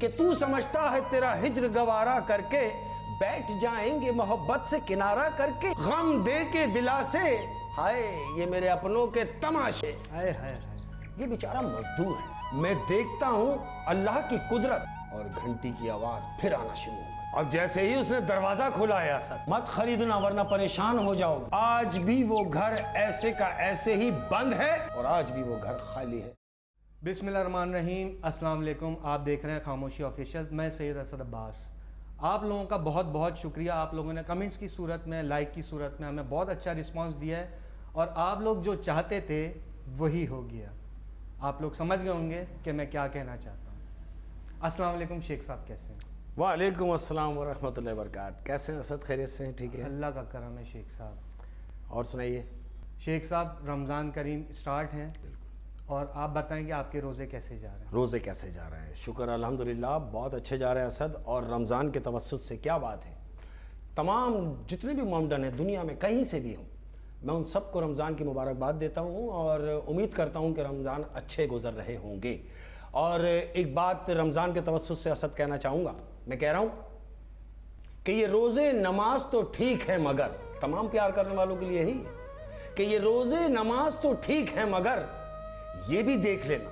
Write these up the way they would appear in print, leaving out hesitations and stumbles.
कि तू समझता है तेरा हिज्र गवारा करके बैठ जाएंगे मोहब्बत से किनारा करके, गम दे के दिला से हाय ये मेरे अपनों के तमाशे। हाय हाय हाय, ये बेचारा मजदूर है। मैं देखता हूँ अल्लाह की कुदरत और घंटी की आवाज फिर आना शुरू हो गई। अब जैसे ही उसने दरवाजा खोला है, असद मत खरीदना वरना परेशान हो जाओगे। आज भी वो घर ऐसे का ऐसे ही बंद है और आज भी वो घर खाली है। बिस्मिल्लाहिर्रहमानिर्रहीम, अस्सलाम वालेकुम। आप देख रहे हैं खामोशी ऑफिशियल। मैं सैयद असद अब्बास। आप लोगों का बहुत बहुत शुक्रिया। आप लोगों ने कमेंट्स की सूरत में, लाइक की सूरत में हमें बहुत अच्छा रिस्पांस दिया है और आप लोग जो चाहते थे वही हो गया। आप लोग समझ गए होंगे कि मैं क्या कहना चाहता हूँ। अस्सलाम वालेकुम शेख साहब, कैसे हैं? वालेकुम अस्सलाम व रहमतुल्लाहि व बरकात। कैसे हैं असद? खैरियत से हैं? ठीक है, अल्लाह का करम है शेख साहब। और सुनाइए शेख साहब, रमज़ान करीम स्टार्ट हैं और आप बताएं कि आपके रोज़े कैसे जा रहे हैं? रोज़े कैसे जा रहे हैं? शुक्र अल्हम्दुलिल्लाह बहुत अच्छे जा रहे हैं असद। और रमज़ान के तवस्सुत से क्या बात है, तमाम जितने भी मोमडन हैं दुनिया में कहीं से भी हों, मैं उन सबको रमज़ान की मुबारकबाद देता हूँ और उम्मीद करता हूँ कि रमज़ान अच्छे गुजर रहे होंगे। और एक बात रमज़ान के तवस्सुत से असद कहना चाहूँगा, मैं कह रहा हूँ कि ये रोज़े नमाज तो ठीक है मगर, तमाम प्यार करने वालों के लिए यही है कि ये रोज़े नमाज तो ठीक है मगर ये भी देख लेना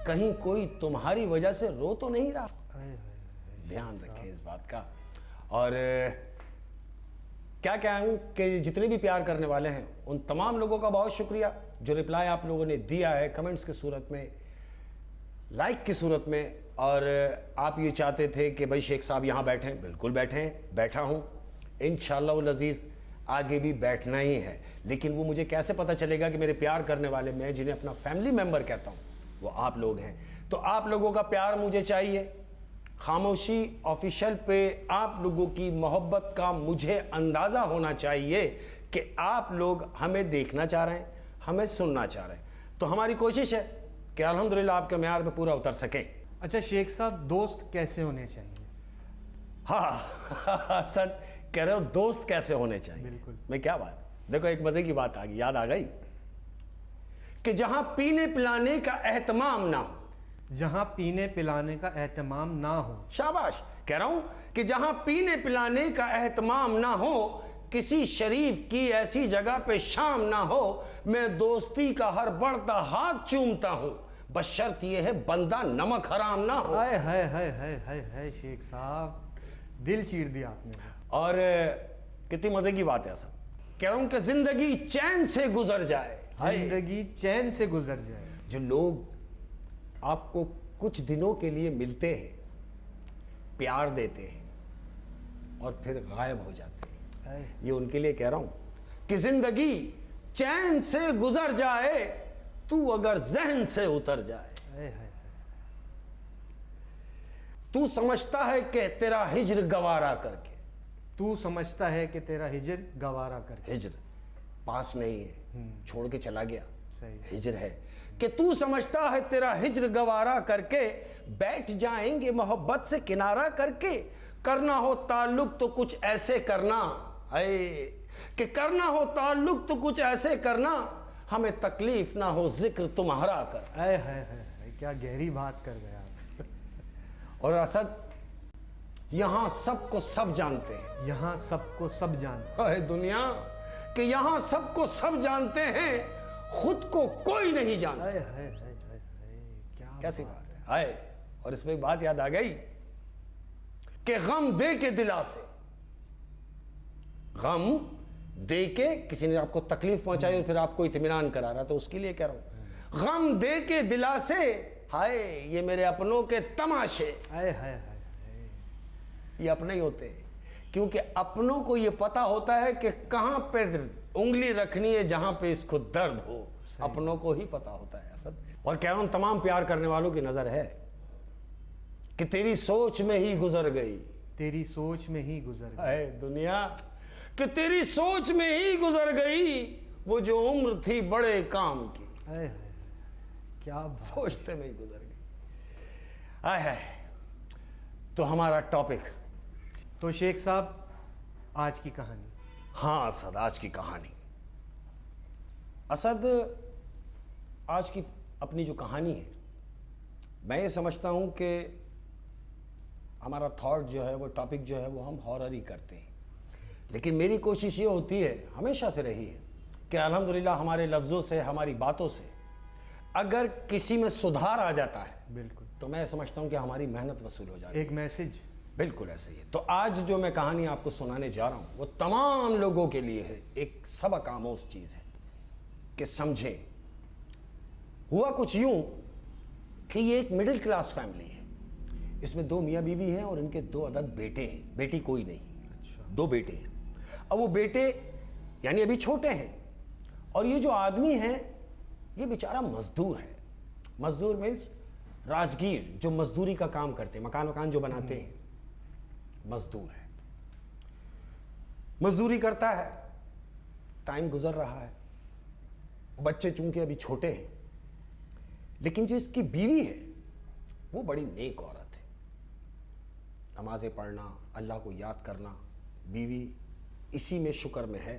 कहीं कोई तुम्हारी वजह से रो तो नहीं रहा। ध्यान रखें इस बात का। और क्या कहूँ कि जितने भी प्यार करने वाले हैं उन तमाम लोगों का बहुत शुक्रिया जो रिप्लाई आप लोगों ने दिया है कमेंट्स की सूरत में, लाइक की सूरत में। और आप ये चाहते थे कि भाई शेख साहब यहाँ बैठें, बिल्कुल बैठें, बैठा हूँ इंशाअल्लाह उल अज़ीज़, आगे भी बैठना ही है। लेकिन वो मुझे कैसे पता चलेगा कि मेरे प्यार करने वाले, मैं जिन्हें अपना फैमिली मेम्बर कहता हूँ, वो आप लोग हैं। तो आप लोगों का प्यार मुझे चाहिए। खामोशी ऑफिशियल पे आप लोगों की मोहब्बत का मुझे अंदाज़ा होना चाहिए कि आप लोग हमें देखना चाह रहे हैं, हमें सुनना चाह रहे हैं। तो हमारी कोशिश है कि अल्हम्दुलिल्लाह आपके म्यार पे पूरा उतर सके। अच्छा शेख साहब, दोस्त कैसे होने चाहिए? हाँ सर कह रहे हो दोस्त कैसे होने चाहिए? बिल्कुल। मैं क्या बात, देखो एक मजे की बात आ गई, याद आ गई कि जहां पीने पिलाने का एहतमाम ना हो, जहां पीने पिलाने का एहतमाम ना हो। शाबाश, कह रहा हूं कि जहां पीने पिलाने का एहतमाम ना हो, किसी शरीफ की ऐसी जगह पे शाम ना हो, मैं दोस्ती का हर बढ़ता हाथ चूमता हूं, बस शर्त यह है बंदा नमक हराम ना हो। हाय हाय हाय हाय हाय हाय शेख साहब, दिल चीर दिया आपने। और कितनी मजे की बात है सर, कह रहा हूं कि जिंदगी चैन से गुजर जाए, जिंदगी चैन से गुजर जाए। जो लोग आपको कुछ दिनों के लिए मिलते हैं, प्यार देते हैं और फिर गायब हो जाते हैं, ये उनके लिए कह रहा हूं कि जिंदगी चैन से गुजर जाए, तू अगर जहन से उतर जाए। तू समझता है कि तेरा हिज्र गवारा करके, तू समझता है कि तेरा हिज्र गवारा करके, हिज्र पास नहीं है, छोड़ के चला गया, सही हिज्र है कि तू समझता है तेरा हिज्र गवारा करके बैठ जाएंगे मोहब्बत से किनारा करके, करना हो ताल्लुक तो कुछ ऐसे करना है कि करना हो ताल्लुक तो कुछ ऐसे करना, हमें तकलीफ ना हो जिक्र तुम्हारा कर। है क्या गहरी बात कर गया आप। और असद यहां सबको सब जानते हैं, यहाँ सबको सब जानते है दुनिया कि यहां सबको सब जानते हैं, खुद को कोई नहीं जानता। क्या कैसी बात है, हाय। और इसमें एक बात याद आ गई कि गम दे के दिला से, गम दे के किसी ने आपको तकलीफ पहुंचाई और फिर आपको इत्मीनान करा रहा, तो उसके लिए कह रहा हूं गम दे के दिला से हाय ये मेरे अपनों के तमाशे। ये अपने ही होते हैं क्योंकि अपनों को ये पता होता है कि कहां पे उंगली रखनी है जहां पे इसको दर्द हो, अपनों को ही पता होता है असद। और कह रहा हूं तमाम प्यार करने वालों की नजर है कि तेरी सोच में ही गुजर गई, तेरी सोच में ही गुजर गई दुनिया, कि तेरी सोच में ही गुजर गई वो जो उम्र थी बड़े काम की। क्या सोचते में ही गुजर गई। आय है। तो हमारा टॉपिक, तो शेख साहब आज की कहानी। हाँ असद, आज की कहानी। असद आज की अपनी जो कहानी है, मैं ये समझता हूं कि हमारा थॉट जो है, वो टॉपिक जो है, वो हम हॉरर ही करते हैं। लेकिन मेरी कोशिश ये होती है, हमेशा से रही है, कि अल्हम्दुलिल्लाह हमारे लफ्ज़ों से, हमारी बातों से अगर किसी में सुधार आ जाता है, बिल्कुल, तो मैं समझता हूँ कि हमारी मेहनत वसूल हो जाती है। एक मैसेज। बिल्कुल ऐसे ही है। तो आज जो मैं कहानी आपको सुनाने जा रहा हूँ, वो तमाम लोगों के लिए है, एक सबक आमोज चीज़ है कि समझें। हुआ कुछ यूं कि ये एक मिडिल क्लास फैमिली है। इसमें 2 मियाँ बीवी हैं और इनके 2 अदद बेटे हैं, बेटी कोई नहीं। अच्छा। 2 बेटे हैं। अब वो बेटे यानी अभी छोटे हैं, और ये जो आदमी है ये बेचारा मजदूर है। मजदूर मीन्स राजगीर, जो मजदूरी का काम करते हैं, मकान जो बनाते हैं, मजदूर है। मजदूरी करता है, टाइम गुजर रहा है, बच्चे चूंकि अभी छोटे हैं, लेकिन जो इसकी बीवी है वो बड़ी नेक औरत है। नमाजें पढ़ना, अल्लाह को याद करना, बीवी इसी में शुक्र में है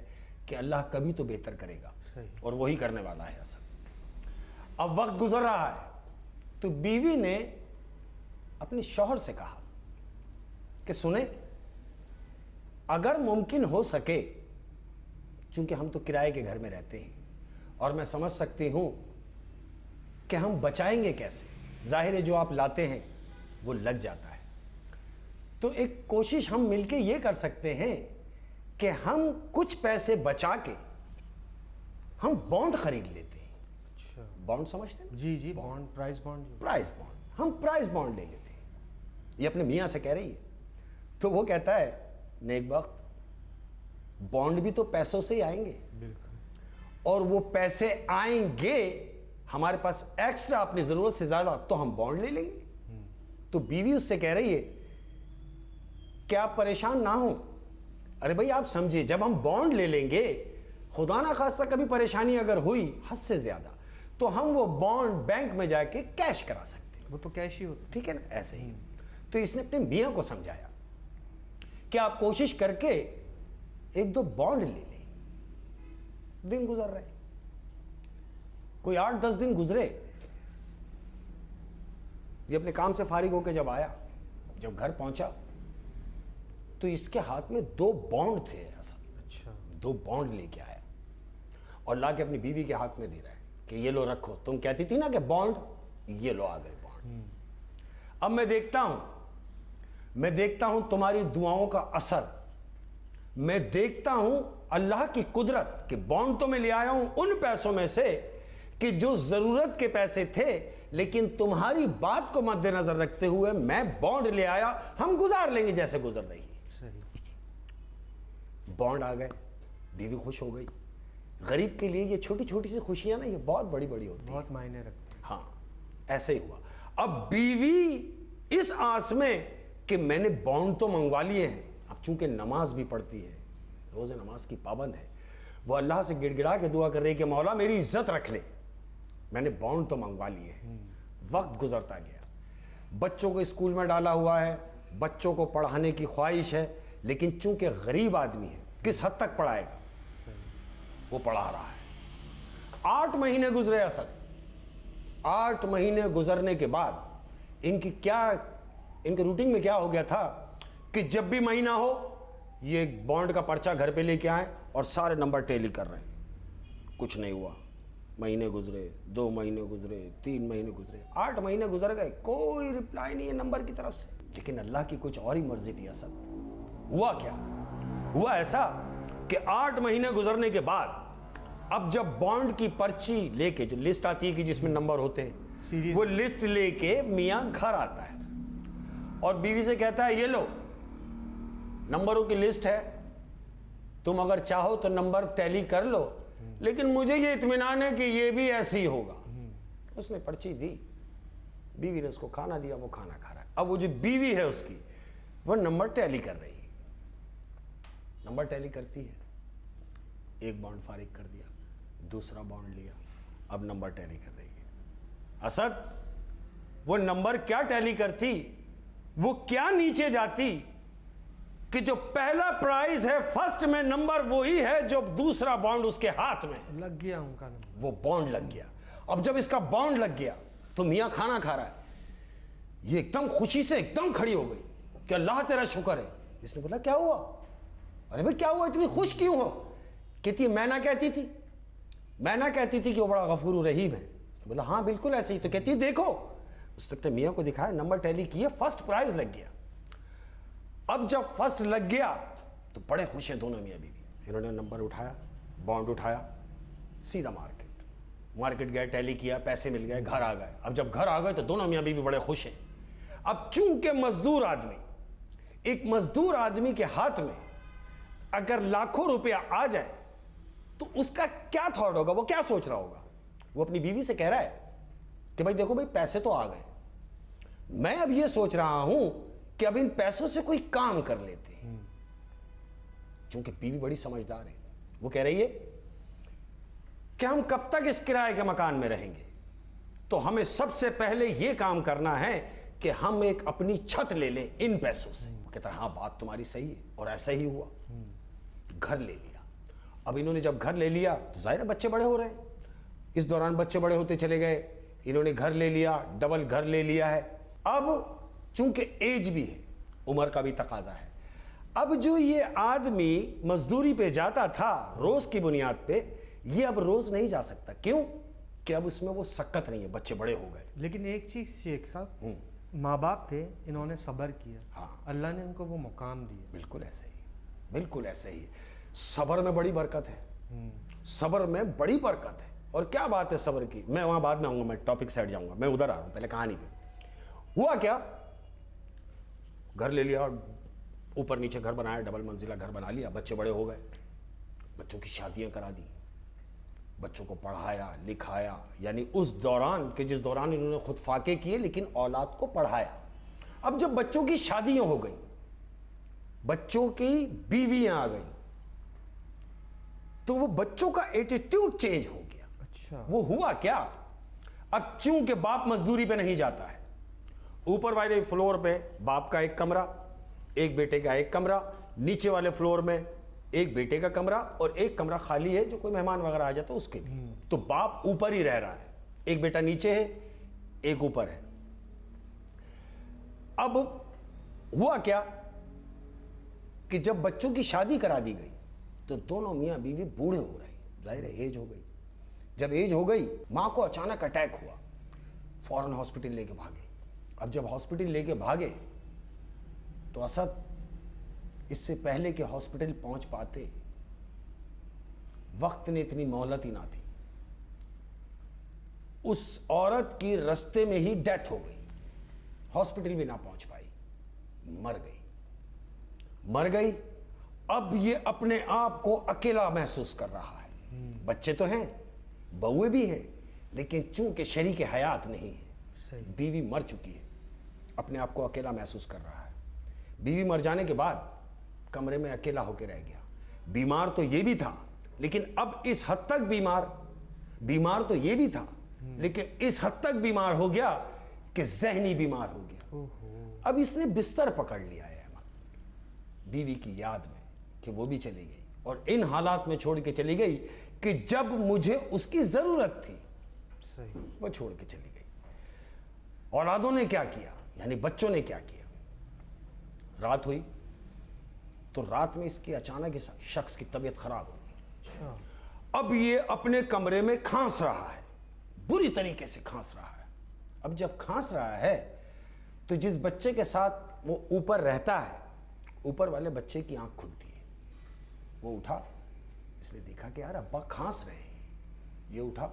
कि अल्लाह कभी तो बेहतर करेगा, सही। और वही करने वाला है असल। अब वक्त गुजर रहा है, तो बीवी ने अपने शौहर से कहा कि सुने, अगर मुमकिन हो सके, चूंकि हम तो किराए के घर में रहते हैं और मैं समझ सकती हूं कि हम बचाएंगे कैसे, जाहिर है जो आप लाते हैं वो लग जाता है, तो एक कोशिश हम मिलके ये कर सकते हैं कि हम कुछ पैसे बचा के हम बॉन्ड खरीद लेते हैं। अच्छा। बॉन्ड समझते हैं? जी जी, bond, price bond. Price bond, हम प्राइस बॉन्ड ले लेते हैं। ये अपने मियाँ से कह रही है, तो वो कहता है, नेक वक्त, बॉन्ड भी तो पैसों से ही आएंगे, बिल्कुल। और वो पैसे आएंगे हमारे पास एक्स्ट्रा, अपनी जरूरत से ज्यादा, तो हम बॉन्ड ले लेंगे। तो बीवी उससे कह रही है कि आप परेशान ना हो। अरे भाई आप समझिए, जब हम बॉन्ड ले लेंगे, खुदा ना खास्ता कभी परेशानी अगर हुई हद से ज्यादा, तो हम वो बॉन्ड बैंक में जाके कैश करा सकते हैं। वो तो कैश ही होता। ठीक है ना, ऐसे ही। तो इसने अपने मियाँ को समझाया कि आप कोशिश करके 1-2 बॉन्ड ले लें। दिन गुजर रहे, कोई 8-10 दिन गुजरे, ये अपने काम से फारिग होकर जब आया, जब घर पहुंचा, तो इसके हाथ में 2 बॉन्ड थे ऐसा। अच्छा। 2 बॉन्ड लेके आया और लाके अपनी बीवी के हाथ में दे रहा है कि ये लो रखो, तुम कहती थी ना कि बॉन्ड, ये लो आ गए बॉन्ड। अब मैं देखता हूं तुम्हारी दुआओं का असर, मैं देखता हूं अल्लाह की कुदरत कि बॉन्ड तो मैं ले आया हूं उन पैसों में से कि जो जरूरत के पैसे थे, लेकिन तुम्हारी बात को मद्देनजर रखते हुए मैं बॉन्ड ले आया, हम गुजार लेंगे जैसे गुजर रही है। सही। बॉन्ड आ गए, बीवी खुश हो गई। गरीब के लिए ये छोटी छोटी सी खुशियां ना, ये बहुत बड़ी बड़ी होती है, बहुत मायने रखते हैं। हाँ, ऐसे ही हुआ। अब बीवी इस आस में कि मैंने बॉन्ड तो मंगवा लिए हैं, अब चूंकि नमाज भी पढ़ती है, रोज़े नमाज की पाबंद है, वो अल्लाह से गिड़गिड़ा के दुआ कर रही है कि मौला मेरी इज्जत रख ले, मैंने बॉन्ड तो मंगवा लिए हैं। वक्त गुजरता गया, बच्चों को स्कूल में डाला हुआ है, बच्चों को पढ़ाने की ख्वाहिश है, लेकिन चूंकि गरीब आदमी है, किस हद तक पढ़ाएगा, वो पढ़ा रहा है। 8 महीने गुजरे असद। 8 महीने गुजरने के बाद इनके रूटीन में क्या हो गया था कि जब भी महीना हो, ये बॉन्ड का पर्चा घर पे लेके आए और सारे नंबर टैली कर रहे हैं। कुछ नहीं हुआ, महीने गुजरे, 2 महीने गुजरे, 3 महीने गुजरे, 8 महीने गुजर गए, कोई रिप्लाई नहीं है नंबर की तरफ से। लेकिन अल्लाह की कुछ और ही मर्जी थी असद। हुआ क्या? हुआ ऐसा कि 8 महीने गुजरने के बाद अब जब बॉन्ड की पर्ची लेके, जो लिस्ट आती है कि जिसमें नंबर होते हैं, वो लिस्ट लेके मियाँ घर आता है और बीवी से कहता है, ये लो नंबरों की लिस्ट है, तुम अगर चाहो तो नंबर टैली कर लो, लेकिन मुझे ये इत्मीनान है कि ये भी ऐसे ही होगा। उसने पर्ची दी, बीवी ने उसको खाना दिया, वो खाना खा रहा है। अब वो जो बीवी है उसकी, वो नंबर टैली कर रही है, नंबर टैली करती है। एक बॉन्ड फारिग कर दिया, दूसरा बॉन्ड लिया, अब नंबर टैली कर रही है। असद, वो नंबर क्या टैली करती, वो क्या नीचे जाती कि जो पहला प्राइज है फर्स्ट में नंबर वही है जो दूसरा बॉन्ड उसके हाथ में लग गया उनका नंबर, वो बॉन्ड लग गया। अब जब इसका बॉन्ड लग गया तो मियाँ खाना खा रहा है, ये एकदम खुशी से एकदम खड़ी हो गई कि अल्लाह तेरा शुक्र है। इसने बोला क्या हुआ? अरे भाई क्या हुआ, इतनी खुश क्यों हो? कहती है मैं ना कहती थी कि वो बड़ा गफूर रहीम है। उसने बोला हाँ बिल्कुल ऐसे ही। तो कहती है देखो, उसने अपने मियाँ को दिखाया, नंबर टैली किए, फर्स्ट प्राइज लग गया। अब जब फर्स्ट लग गया तो बड़े खुश हैं दोनों मियाँ बीवी। इन्होंने नंबर उठाया, बॉन्ड उठाया, सीधा मार्केट गए, टैली किया, पैसे मिल गए, घर आ गए। अब जब घर आ गए तो दोनों मियाँ बीवी बड़े खुश हैं। अब चूंकि एक मजदूर आदमी के हाथ में अगर लाखों रुपया आ जाए तो उसका क्या थॉट होगा, वो क्या सोच रहा होगा? वो अपनी बीवी से कह रहा है कि भाई देखो भाई पैसे तो आ गए, मैं अब ये सोच रहा हूं कि अब इन पैसों से कोई काम कर लेते हैं। चूंकि बीवी बड़ी समझदार है, वो कह रही है कि हम कब तक इस किराए के मकान में रहेंगे, तो हमें सबसे पहले यह काम करना है कि हम एक अपनी छत ले लें इन पैसों से। वो कहता है हाँ बात तुम्हारी सही है, और ऐसा ही हुआ, घर ले लिया। अब इन्होंने जब घर ले लिया तो जाहिर है बच्चे बड़े हो रहे हैं, इस दौरान बच्चे बड़े होते चले गए, इन्होंने घर ले लिया, डबल घर ले लिया है। अब चूंकि एज भी है, उम्र का भी तकाजा है, अब जो ये आदमी मजदूरी पे जाता था रोज की बुनियाद पे, ये अब रोज नहीं जा सकता। क्यों? कि अब उसमें वो सक्कत नहीं है, बच्चे बड़े हो गए। लेकिन एक चीज शेख साहब, माँ बाप थे, इन्होंने सब्र किया, हाँ। अल्लाह ने उनको वो मुकाम दिया। बिल्कुल ऐसे ही, बिल्कुल ऐसे ही। सब्र में बड़ी बरकत है, सब्र में बड़ी बरकत है। और क्या बात है सब्र की, मैं वहां बाद में आऊंगा, मैं टॉपिक से हट जाऊंगा, मैं उधर आ रहा हूं, पहले कहानी पे। हुआ क्या, घर ले लिया, ऊपर नीचे घर बनाया, डबल मंजिला घर बना लिया, बच्चे बड़े हो गए, बच्चों की शादियां करा दी, बच्चों को पढ़ाया लिखाया, यानी उस दौरान के जिस दौरान इन्होंने खुद फाके किए, लेकिन औलाद को पढ़ाया। अब जब बच्चों की शादियां हो गई, बच्चों की बीवियां आ गई, तो वो बच्चों का एटीट्यूड चेंज हो गया। अच्छा। वो हुआ क्या, अब चूंकि बाप मजदूरी पे नहीं जाता है, ऊपर वाले फ्लोर पे बाप का एक कमरा, एक बेटे का एक कमरा, नीचे वाले फ्लोर में एक बेटे का कमरा और एक कमरा खाली है जो कोई मेहमान वगैरह आ जाता है उसके लिए। तो बाप ऊपर ही रह रहा है, एक बेटा नीचे है, एक ऊपर है। अब हुआ क्या कि जब बच्चों की शादी करा दी गई तो दोनों मियाँ बीवी बूढ़े हो रहे, जाहिर है एज हो गई। जब एज हो गई, माँ को अचानक अटैक हुआ, फौरन हॉस्पिटल लेके भागे। अब जब हॉस्पिटल लेके भागे तो असद इससे पहले कि हॉस्पिटल पहुंच पाते, वक्त ने इतनी मोहलत ही ना दी, उस औरत की रास्ते में ही डेथ हो गई, हॉस्पिटल भी ना पहुंच पाई, मर गई। अब ये अपने आप को अकेला महसूस कर रहा है। बच्चे तो हैं, बहुए भी हैं, लेकिन चूंकि शरीक हयात नहीं है, बीवी मर चुकी है, अपने आप को अकेला महसूस कर रहा है। बीवी मर जाने के बाद कमरे में अकेला होकर रह गया। बीमार तो ये भी था, लेकिन अब इस हद तक बीमार तो ये भी था, लेकिन इस हद तक बीमार हो गया कि जहनी बीमार हो गया। अब इसने बिस्तर पकड़ लिया है बीवी की याद में कि वो भी चली गई, और इन हालात में छोड़ के चली गई कि जब मुझे उसकी जरूरत थी, सही, वो छोड़ के चली गई। औलादों ने क्या किया, यानी बच्चों ने क्या किया, रात हुई तो रात में इसकी अचानक इस शख्स की तबीयत खराब हो गई। अच्छा। अब ये अपने कमरे में खांस रहा है, बुरी तरीके से खांस रहा है। अब जब खांस रहा है तो जिस बच्चे के साथ वो ऊपर रहता है, ऊपर वाले बच्चे की आंख खुलती है। वो उठा, इसने देखा कि यार अब्बा खांस रहे हैं। ये उठा,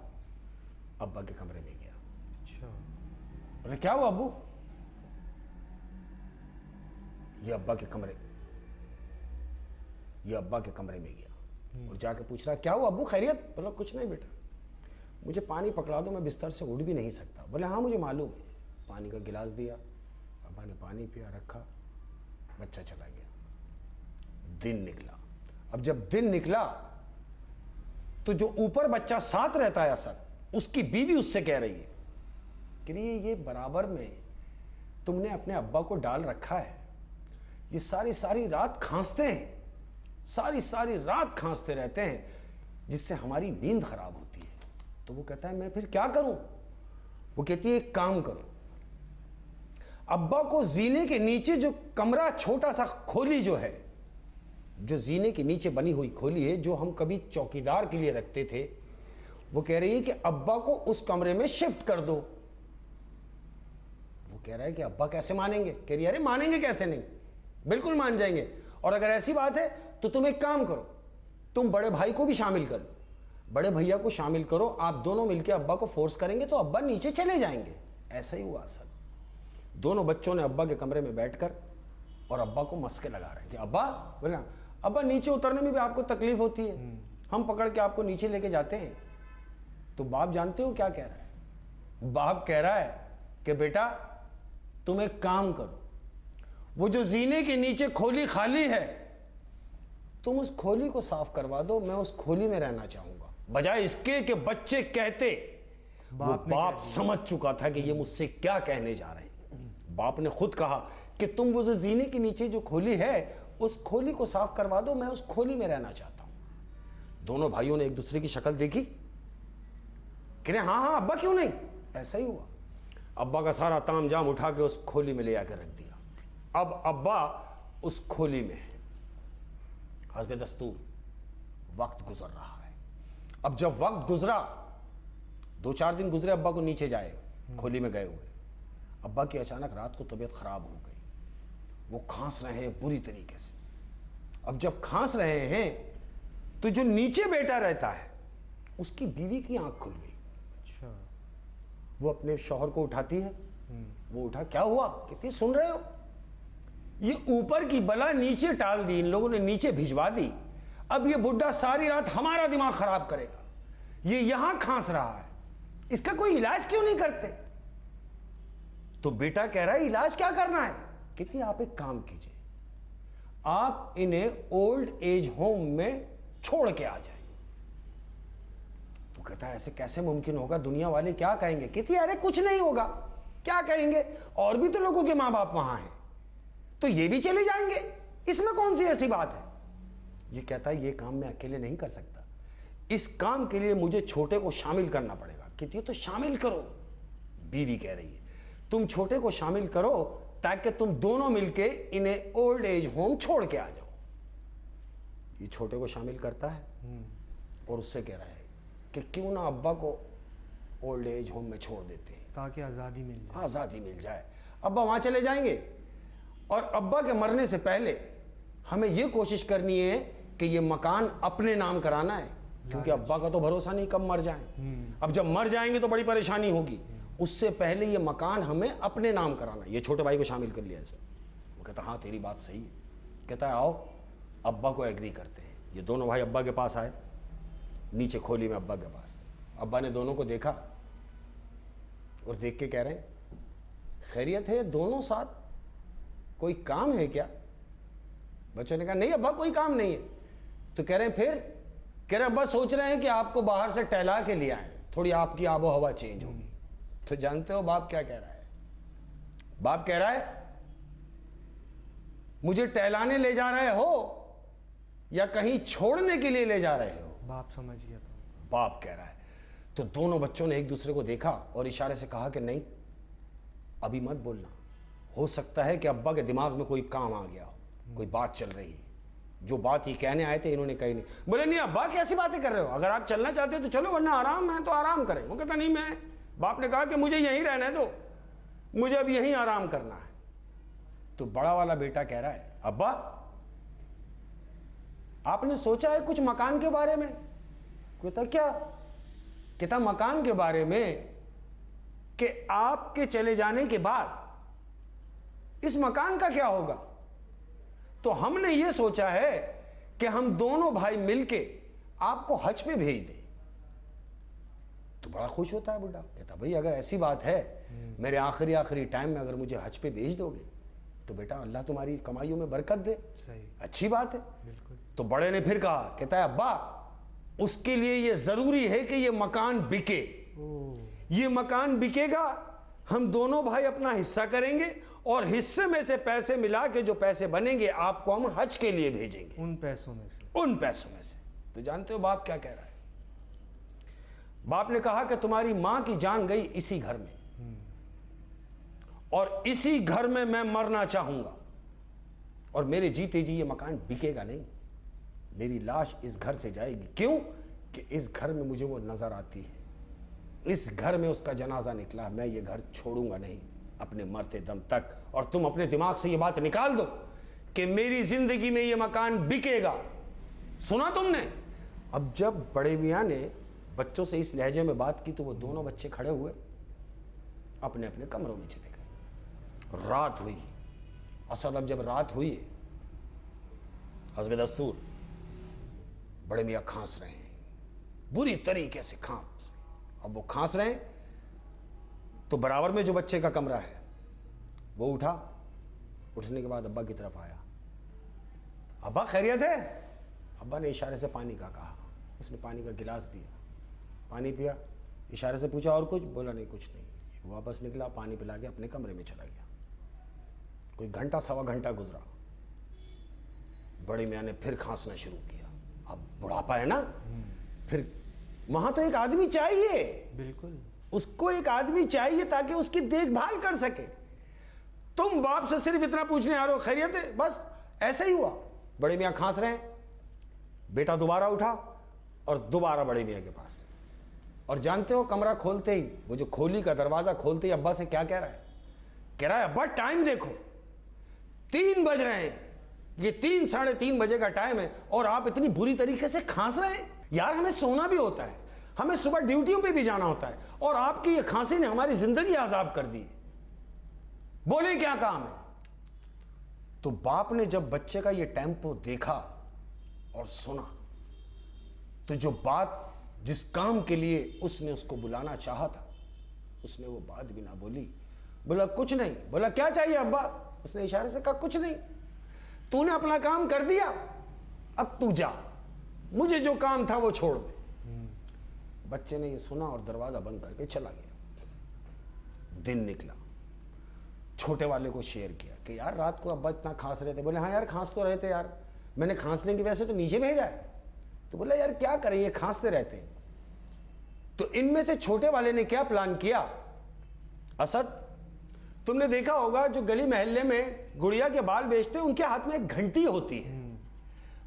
अब्बा के कमरे में गया। अच्छा। बोले क्या हुआ अब्बू? ये अब्बा के कमरे में गया और जाके पूछ रहा क्या हुआ अब्बू, खैरियत? बोला कुछ नहीं बेटा, मुझे पानी पकड़ा दो, मैं बिस्तर से उठ भी नहीं सकता। बोले हाँ मुझे मालूम है। पानी का गिलास दिया, अब्बा ने पानी पिया, रखा, बच्चा चला गया। दिन निकला। अब जब दिन निकला तो जो ऊपर बच्चा साथ रहता है असद, उसकी बीवी उससे कह रही है कि ये बराबर में तुमने अपने अब्बा को डाल रखा है, ये सारी रात खांसते हैं, सारी रात खांसते रहते हैं, जिससे हमारी नींद खराब होती है। तो वो कहता है मैं फिर क्या करूं? वो कहती है एक काम करो, अब्बा को जीने के नीचे जो कमरा, छोटा सा खोली जो है, जो जीने के नीचे बनी हुई खोली है, जो हम कभी चौकीदार के लिए रखते थे, वो कह रही है कि अब्बा को उस कमरे में शिफ्ट कर दो। वो कह रहा है कि अब्बा कैसे मानेंगे? कह रही है अरे मानेंगे कैसे नहीं, बिल्कुल मान जाएंगे। और अगर ऐसी बात है तो तुम एक काम करो, तुम बड़े भाई को भी शामिल कर लो, बड़े भैया को शामिल करो, आप दोनों मिलकर अब्बा को फोर्स करेंगे तो अब्बा नीचे चले जाएंगे। ऐसा ही हुआ असल। दोनों बच्चों ने अब्बा के कमरे में बैठकर और अब्बा को मस्के लगा रहे हैं कि अब्बा, बोला अब्बा नीचे उतरने में भी आपको तकलीफ होती है, हम पकड़ के आपको नीचे लेके जाते हैं। तो बाप जानते हो क्या कह रहा है? बाप कह रहा है कि बेटा तुम एक काम करो, वो जो जीने के नीचे खोली खाली है, तुम उस खोली को साफ करवा दो, मैं उस खोली में रहना चाहूंगा। बजाय इसके कि बच्चे कहते, बाप समझ चुका था कि ये मुझसे क्या कहने जा रहे हैं। बाप ने खुद कहा कि तुम वो जो जीने के नीचे जो खोली है, उस खोली को साफ करवा दो, मैं उस खोली में रहना चाहता हूं। दोनों भाइयों ने एक दूसरे की शक्ल देखी, कह रहे हाँ हाँ अब्बा क्यों नहीं। ऐसा ही हुआ। अब्बा का सारा तामझाम उठा के उस खोली में ले आकर रख दिया। अब अब्बा उस खोली में है। हस्बे दस्तूर वक्त गुजर रहा है। अब जब वक्त गुजरा, 2-4 दिन गुजरे अब्बा को नीचे जाए, खोली में गए हुए, अब्बा की अचानक रात को तबीयत खराब हो गई। वो खांस रहे हैं बुरी तरीके से। अब जब खांस रहे हैं तो जो नीचे बेटा रहता है, उसकी बीवी की आंख खुल गई। अच्छा। वो अपने शौहर को उठाती है, वो उठा, क्या हुआ? कहती सुन रहे हो, ये ऊपर की बला नीचे टाल दी, इन लोगों ने नीचे भिजवा दी। अब ये बुढ़ा सारी रात हमारा दिमाग खराब करेगा, ये यहां खांस रहा है, इसका कोई इलाज क्यों नहीं करते? तो बेटा कह रहा है इलाज क्या करना है? कहती आप एक काम कीजिए, आप इन्हें ओल्ड एज होम में छोड़ के आ जाए। वो कहता है ऐसे कैसे मुमकिन होगा, दुनिया वाले क्या कहेंगे? कहती अरे कुछ नहीं होगा, क्या कहेंगे, और भी तो लोगों के मां बाप वहां हैं, तो ये भी चले जाएंगे, इसमें कौन सी ऐसी बात है? ये कहता है ये काम मैं अकेले नहीं कर सकता, इस काम के लिए मुझे छोटे को शामिल करना पड़ेगा। कहती है तो शामिल करो। बीवी कह रही है तुम छोटे को शामिल करो ताकि तुम दोनों मिलके इन्हें ओल्ड एज होम छोड़ के आ जाओ। ये छोटे को शामिल करता है और उससे कह रहा है कि क्यों ना अब्बा को ओल्ड एज होम में छोड़ देते हैं, ताकि आज़ादी मिल जाए। आज़ादी मिल जाए। अब्बा वहां चले जाएंगे और अब्बा के मरने से पहले हमें यह कोशिश करनी है कि ये मकान अपने नाम कराना है, क्योंकि अब्बा का तो भरोसा नहीं कब मर जाए। अब जब मर जाएंगे तो बड़ी परेशानी होगी, उससे पहले ये मकान हमें अपने नाम कराना। ये छोटे भाई को शामिल कर लिया इसने। वो कहता हाँ तेरी बात सही है। कहता है आओ अब्बा को एग्री करते हैं। ये दोनों भाई अब्बा के पास आए, नीचे खोली में अब्बा के पास। अब्बा ने दोनों को देखा और देख के कह रहे हैं खैरियत है दोनों साथ, कोई काम है क्या? बच्चों ने कहा नहीं अब्बा कोई काम नहीं है। तो कह रहे हैं फिर? कह रहे अब्बा सोच रहे हैं कि आपको बाहर से टहला के ले आए, थोड़ी आपकी आबो हवा चेंज होगी। तो जानते हो बाप क्या कह रहा है? बाप कह रहा है मुझे टहलाने ले जा रहे हो या कहीं छोड़ने के लिए ले जा रहे हो? बाप समझ गया था। बाप कह रहा है। तो दोनों बच्चों ने एक दूसरे को देखा और इशारे से कहा कि नहीं अभी मत बोलना, हो सकता है कि अब्बा के दिमाग में कोई काम आ गया हो, कोई बात चल रही है, जो बात ये कहने आए थे इन्होंने कही नहीं। बोले नहीं अब्बा कैसी बातें कर रहे हो, अगर आप चलना चाहते हो तो चलो, वरना आराम है तो आराम करें। वो कहता नहीं मैं, बाप ने कहा कि मुझे यहीं रहने दो, मुझे अब यहीं आराम करना है। तो बड़ा वाला बेटा कह रहा है अब्बा आपने सोचा है कुछ मकान के बारे में? कहता क्या? कहता मकान के बारे में कि आपके चले जाने के बाद इस मकान का क्या होगा। तो हमने ये सोचा है कि हम दोनों भाई मिलके आपको हज पे भेज दें। तो बड़ा खुश होता है बुढ़ा, कहता भाई अगर ऐसी बात है मेरे आखिरी टाइम में अगर मुझे हज पे भेज दोगे तो बेटा अल्लाह तुम्हारी कमाइयों में बरकत दे। सही, अच्छी अच्छी बात है। बिल्कुल। तो बड़े ने फिर कहा, कहता है अब्बा उसके लिए ये जरूरी है कि ये मकान बिके। ये मकान बिकेगा, हम दोनों भाई अपना हिस्सा करेंगे और हिस्से में से पैसे मिला के जो पैसे बनेंगे आपको हम हज के लिए भेजेंगे, उन पैसों में से। उन पैसों में से। तो जानते हो बाप क्या कह रहा है? बाप ने कहा कि तुम्हारी मां की जान गई इसी घर में और इसी घर में मैं मरना चाहूंगा, और मेरे जीते जी ये मकान बिकेगा नहीं, मेरी लाश इस घर से जाएगी। क्यों? कि इस घर में मुझे वो नजर आती है, इस घर में उसका जनाजा निकला, मैं ये घर छोड़ूंगा नहीं अपने मरते दम तक। और तुम अपने दिमाग से ये बात निकाल दो कि मेरी जिंदगी में ये मकान बिकेगा। सुना तुमने? अब जब बड़े मियाँ ने बच्चों से इस लहजे में बात की तो वो दोनों बच्चे खड़े हुए, अपने अपने कमरों में चले गए। रात हुई। असल अब जब रात हुई, हस्बे दस्तूर बड़े मियाँ खांस रहे हैं, बुरी तरीके से खांस। अब वो खांस रहे हैं तो बराबर में जो बच्चे का कमरा है वो उठा। उठने के बाद अब्बा की तरफ आया, अब्बा खैरियत है? अब्बा ने इशारे से पानी का कहा। उसने पानी का गिलास दिया, पानी पिया, इशारे से पूछा और कुछ? बोला नहीं कुछ नहीं। वो वापस निकला, पानी पिला के अपने कमरे में चला गया। कोई घंटा सवा घंटा गुजरा, बड़े मियाँ ने फिर खांसना शुरू किया। अब बुढ़ापा है ना, फिर वहां तो एक आदमी चाहिए, बिल्कुल उसको एक आदमी चाहिए ताकि उसकी देखभाल कर सके। तुम बाप से सिर्फ इतना पूछने आ रहे हो खैरियत है, बस ऐसा ही हुआ। बड़े मियाँ खांस रहे हैं, बेटा दोबारा उठा और दोबारा बड़े मियाँ के पास। और जानते हो कमरा खोलते ही, वो जो खोली का दरवाजा खोलते ही अब्बा से क्या कह रहा है? कह रहा है अब्बा टाइम देखो, 3 बज रहे हैं, ये 3 साढ़े 3 बजे का टाइम है और आप इतनी बुरी तरीके से खांस रहे हैं। यार हमें सोना भी होता है, हमें सुबह ड्यूटियों पे भी जाना होता है, और आपकी ये खांसी ने हमारी जिंदगी आजाब कर दी। बोले क्या काम है? तो बाप ने जब बच्चे का ये टेम्पो देखा और सुना, तो जो बात, जिस काम के लिए उसने उसको बुलाना चाहा था, उसने वो बात भी ना बोली। बोला कुछ नहीं। बोला क्या चाहिए अब्बा? उसने इशारे से कहा कुछ नहीं, तूने अपना काम कर दिया, अब तू जा, मुझे जो काम था वो छोड़ दे। बच्चे ने ये सुना और दरवाजा बंद करके चला गया। दिन निकला, छोटे वाले को शेयर किया कि यार रात को अब्बा इतना खांस रहे थे। बोले हाँ यार खांस तो रहे थे यार, मैंने खांसने की वजह से तो नीचे भेजा है। तो बोला यार क्या करें, ये खांसते रहते हैं। तो इनमें से छोटे वाले ने क्या प्लान किया? असद, तुमने देखा होगा जो गली मोहल्ले में गुड़िया के बाल बेचते हैं, उनके हाथ में एक घंटी होती है,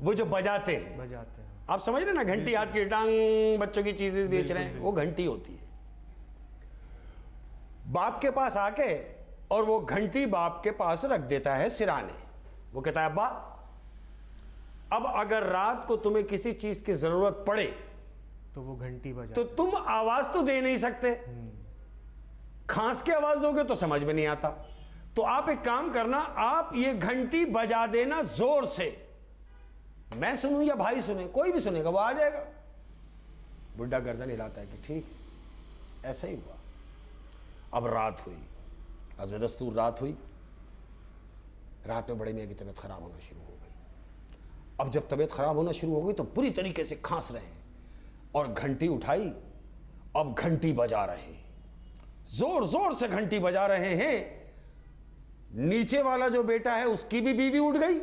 वो जो बजाते हैं। आप समझ रहे ना, घंटी हाथ की, टांग बच्चों की चीजें बेच रहे हैं, वो घंटी होती है। बाप के पास आके और वो घंटी बाप के पास रख देता है सिराने। वो कहता है अब्बा अब अगर रात को तुम्हें किसी चीज की जरूरत पड़े तो वो घंटी बजा, तो तुम आवाज तो दे नहीं सकते, खांस के आवाज दोगे तो समझ में नहीं आता, तो आप एक काम करना, आप ये घंटी बजा देना जोर से, मैं सुनूं या भाई सुने, कोई भी सुनेगा वो आ जाएगा। बुढ़ा गर्दन हिलाता है कि ठीक, ऐसा ही हुआ। अब रात हुई, हस्बे दस्तूर रात हुई। रात में बड़े मियाँ की तबीयत खराब होना शुरू हो गई। अब जब तबीयत खराब होना शुरू हो गई तो बुरी तरीके से खांस रहे हैं, और घंटी उठाई, अब घंटी बजा रहे हैं, जोर जोर से घंटी बजा रहे हैं। नीचे वाला जो बेटा है उसकी भी बीवी उठ गई,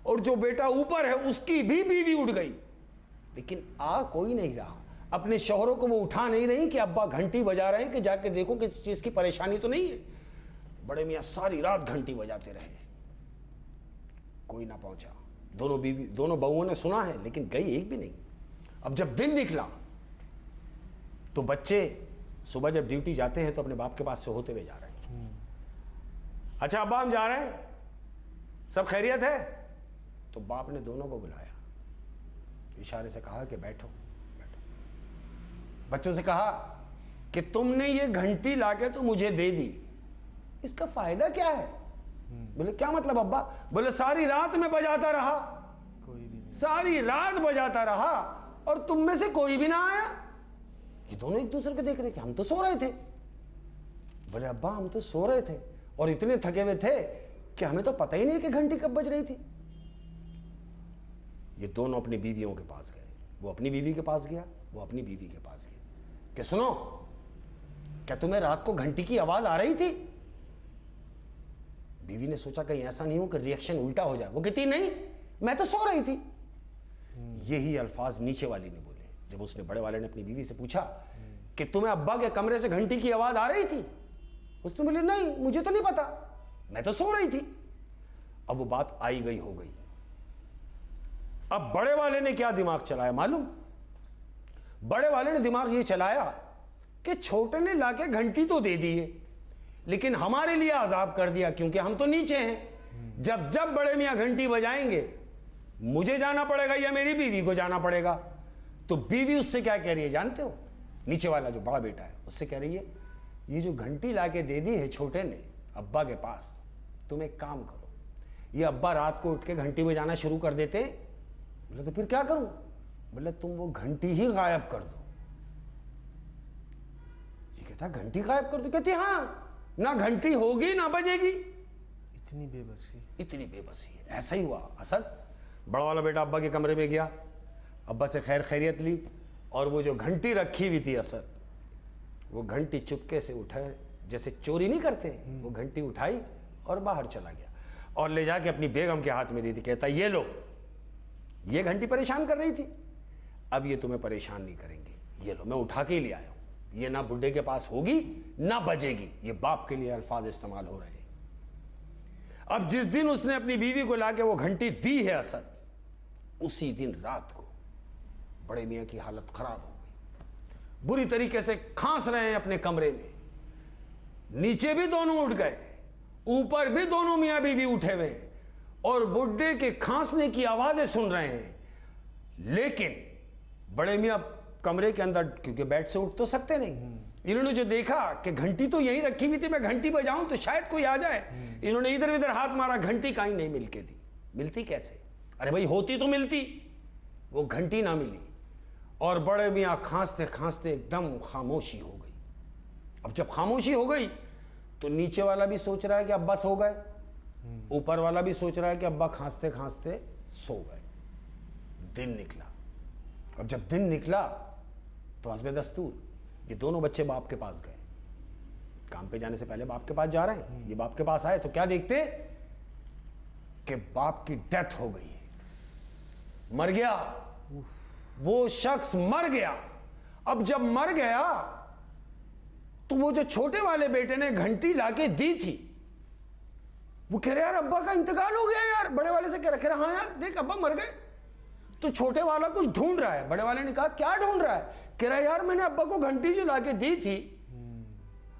और जो बेटा ऊपर है उसकी भी बीवी उठ गई, लेकिन आ कोई नहीं रहा। अपने शौहरों को वो उठा नहीं रही कि अब्बा घंटी बजा रहे हैं कि जाके देखो किसी चीज की परेशानी तो नहीं है। बड़े मियाँ सारी रात घंटी बजाते रहे, कोई ना पहुंचा। दोनों बहुओं ने सुना है लेकिन गई एक भी नहीं। अब जब दिन निकला तो बच्चे सुबह जब ड्यूटी जाते हैं तो अपने बाप के पास से होते हुए जा रहे हैं। अच्छा अब्बा हम जा रहे हैं, सब खैरियत है? तो बाप ने दोनों को बुलाया, इशारे से कहा कि बैठो बैठो। बच्चों से कहा कि तुमने ये घंटी लाके तो मुझे दे दी, इसका फायदा क्या है? बोले क्या मतलब अब्बा? बोले सारी रात में बजाता रहा, कोई भी नहीं, सारी रात बजाता रहा और तुम में से कोई भी ना आया। ये दोनों एक दूसरे को देख रहे कि हम तो सो रहे थे। बोले अब्बा हम तो सो रहे थे और इतने थके हुए थे कि हमें तो पता ही नहीं कि घंटी कब बज रही थी। ये दोनों अपनी बीवियों के पास गए, वो अपनी बीवी के पास गया, वो अपनी बीवी के पास गया कि सुनो, क्या तुम्हें रात को घंटी की आवाज आ रही थी? बीवी ने सोचा कहीं ऐसा नहीं हो कि रिएक्शन उल्टा हो जाए। वो कहती नहीं, मैं तो सो रही थी। यही अल्फाज नीचे वाली ने बोले जब उसने, बड़े वाले ने अपनी बीवी से पूछा कि तुम्हें अब्बा के कमरे से घंटी की आवाज आ रही थी? उसने बोले नहीं मुझे तो नहीं पता, मैं तो सो रही थी। अब वो बात आई गई हो गई। अब बड़े वाले ने क्या दिमाग चलाया मालूम? बड़े वाले ने दिमाग ये चलाया कि छोटे ने लाके घंटी तो दे दी है, लेकिन हमारे लिए अजाब कर दिया क्योंकि हम तो नीचे हैं। जब जब बड़े मियाँ घंटी बजाएंगे मुझे जाना पड़ेगा या मेरी बीवी को जाना पड़ेगा। तो बीवी उससे क्या कह रही है जानते हो? नीचे वाला जो बड़ा बेटा है उससे कह रही है ये जो घंटी लाके दे दी है छोटे ने अब्बा के पास, तुम एक काम करो, ये अब्बा रात को उठ के घंटी बजाना शुरू कर देते। बोले तो फिर क्या करूं? बोले तुम वो घंटी ही गायब कर दो। ये कहता घंटी गायब कर दो? कहती हाँ, ना घंटी होगी ना बजेगी। इतनी बेबसी, इतनी बेबसी। ऐसा ही हुआ। असद बड़ा वाला बेटा अब्बा के कमरे में गया, अब्बा से खैर खैरियत ली, और वो जो घंटी रखी हुई थी असद, वो घंटी चुपके से उठाए, जैसे चोरी नहीं करते, वो घंटी उठाई और बाहर चला गया और ले जाके अपनी बेगम के हाथ में दी थी। कहता ये लो, ये घंटी परेशान कर रही थी, अब ये तुम्हें परेशान नहीं करेंगी, ये लो मैं उठा के ही ले आया हूं, ये ना बुड्ढे के पास होगी ना बजेगी। ये बाप के लिए अल्फाज इस्तेमाल हो रहे हैं। अब जिस दिन उसने अपनी बीवी को लाके वो घंटी दी है असद, उसी दिन रात को बड़े मियाँ की हालत खराब हो गई, बुरी तरीके से खांस रहे हैं अपने कमरे में। नीचे भी दोनों उठ गए, ऊपर भी दोनों मियाँ बीवी उठे हुए हैं और बुड्ढे के खांसने की आवाजें सुन रहे हैं। लेकिन बड़े मियाँ कमरे के अंदर, क्योंकि बेड से उठ तो सकते नहीं, इन्होंने जो देखा कि घंटी तो यहीं रखी हुई थी, मैं घंटी बजाऊं तो शायद कोई आ जाए, इन्होंने इधर उधर हाथ मारा, घंटी कहीं नहीं मिल के दी। मिलती कैसे? अरे भाई होती तो मिलती, वो घंटी ना मिली। और बड़े मियाँ खांसते खांसते एकदम खामोशी हो गई। अब जब खामोशी हो गई तो नीचे वाला भी सोच रहा है कि अब्बा सो गए, ऊपर वाला भी सोच रहा है कि अब्बा खांसते खांसते सो गए। दिन निकला। अब जब दिन निकला तो हस्बे दस्तूर ये दोनों बच्चे बाप के पास गए। काम पे जाने से पहले बाप के पास जा रहे हैं, ये बाप के पास आए तो क्या देखते कि बाप की डेथ हो गई, मर गया, वो शख्स मर गया। अब जब मर गया तो वो जो छोटे वाले बेटे ने घंटी लाके दी थी, वो कह रहे यार अब्बा का इंतकाल हो गया यार। बड़े वाले से कह रहा हाँ यार देख अब्बा मर गए। तो छोटे वाला कुछ ढूंढ रहा है। बड़े वाले ने कहा क्या ढूंढ रहा है? कह रहा यार मैंने अब्बा को घंटी जो लाके दी थी,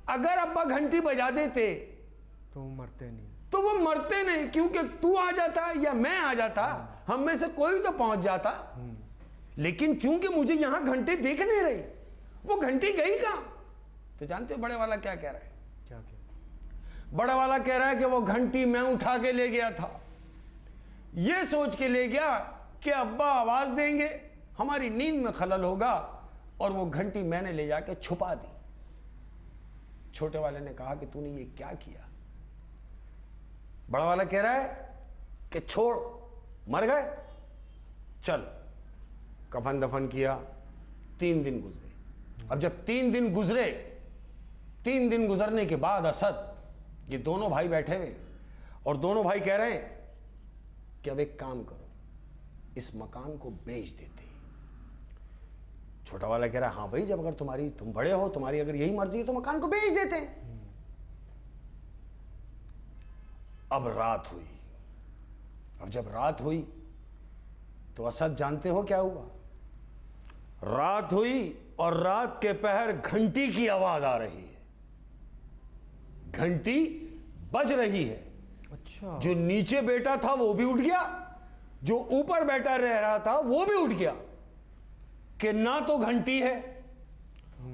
अगर अब्बा घंटी बजा देते तो मरते नहीं, तो वो मरते नहीं, क्योंकि तू आ जाता या मैं आ जाता, हम में से कोई तो पहुंच जाता। लेकिन चूंकि मुझे यहां घंटी दिख नहीं रही, वो घंटी गई कहां? तो जानते हो बड़े वाला क्या कह रहा है? क्या क्या? बड़ा वाला कह रहा है कि वो घंटी मैं उठा के ले गया था, ये सोच के ले गया कि अब्बा आवाज देंगे, हमारी नींद में खलल होगा, और वो घंटी मैंने ले जाके छुपा दी। छोटे वाले ने कहा कि तूने ये क्या किया? बड़ा वाला कह रहा है कि छोड़, मर गए, चल। कफन दफन किया। 3 दिन गुजरे। अब जब 3 दिन गुजरे, 3 दिन गुजरने के बाद असद, ये दोनों भाई बैठे हुए और दोनों भाई कह रहे हैं कि अब एक काम करो, इस मकान को बेच देते। छोटा वाला कह रहा है हाँ भाई, जब अगर तुम बड़े हो, तुम्हारी अगर यही मर्जी है तो मकान को बेच देते हैं। अब रात हुई। अब जब रात हुई तो असद जानते हो क्या हुआ? रात हुई और रात के पहर घंटी की आवाज आ रही है, घंटी बज रही है। अच्छा। जो नीचे बैठा था वो भी उठ गया, जो ऊपर बैठा रह रहा था वो भी उठ गया कि ना तो घंटी है